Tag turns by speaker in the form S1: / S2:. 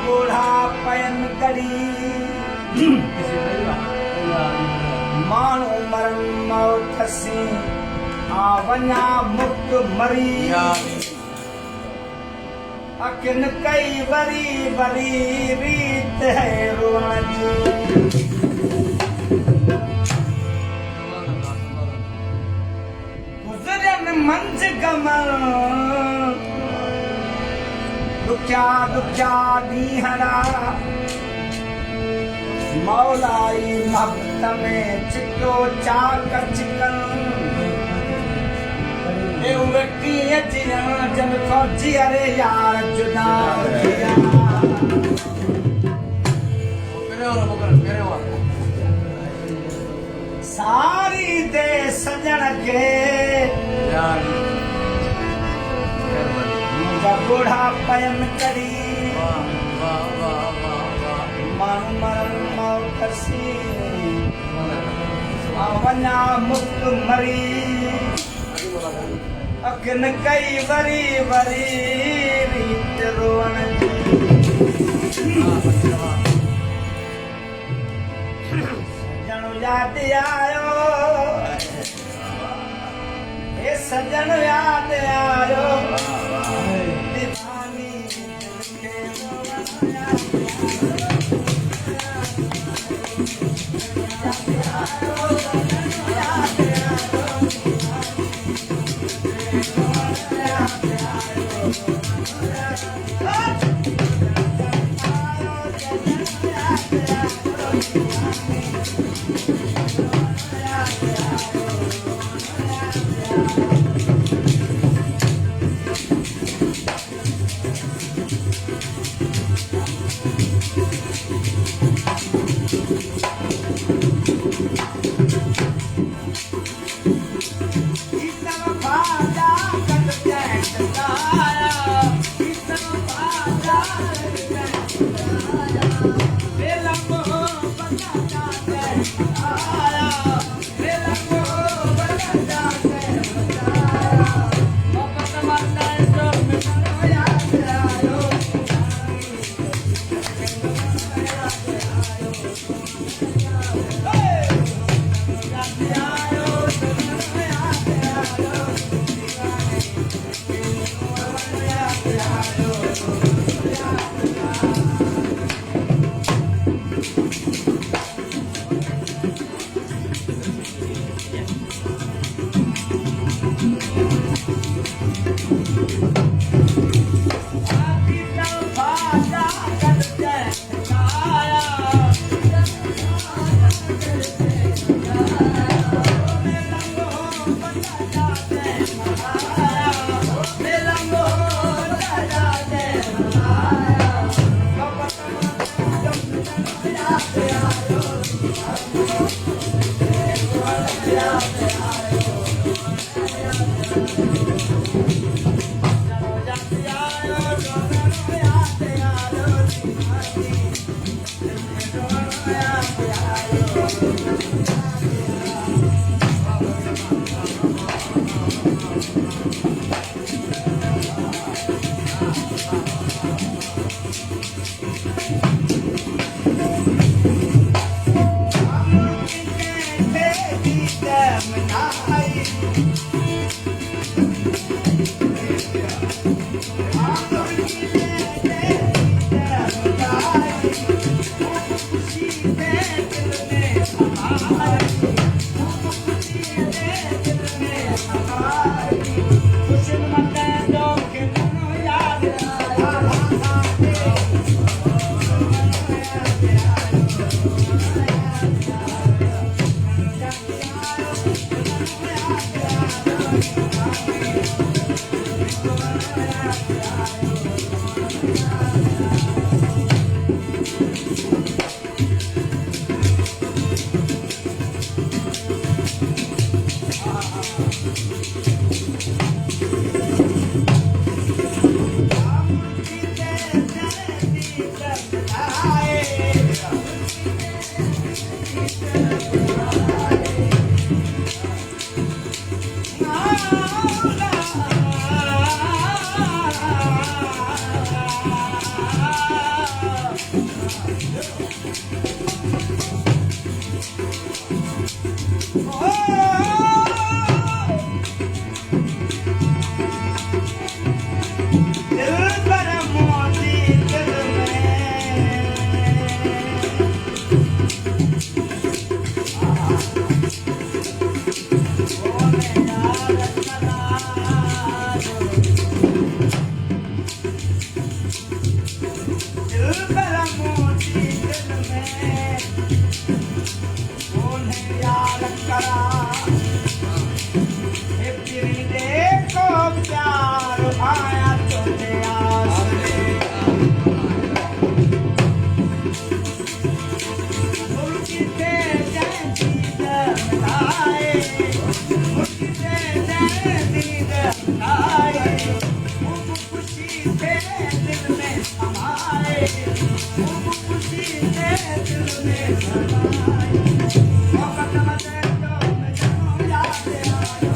S1: बूढ़ा पयन करी माण्हू मरण मौत सी आ वञा मुक्त मरी अखिन कई वरी वरी रीत है रोअण जी गुज़रियन मंझ गमन दुखिया दुखिया ॾींहंरा मौलाई महबत में चिको चाक चिकन ए उहे कीअं जीअण जन फौजी अरे यार जुदा थिया सारी दे सजण खे मुंहिंजा बूढ़ा पयन करी माण्हू मरण मौत सी आ वञा मुक्त मरी अखिन कई वरी वरी रीत रोअण जी सजण याद आयो हे सजण याद आयो दीवानी खे दिल पर मोती दिल में उन्हें याद करा देखो प्यार आया तुझे आसरे मुर्गी से दीद आए मुर्गी से दीद आए खुशी से दिल में समाए खुशी से दिल में समाए वक्त मत तो मैं जानूं याद आयो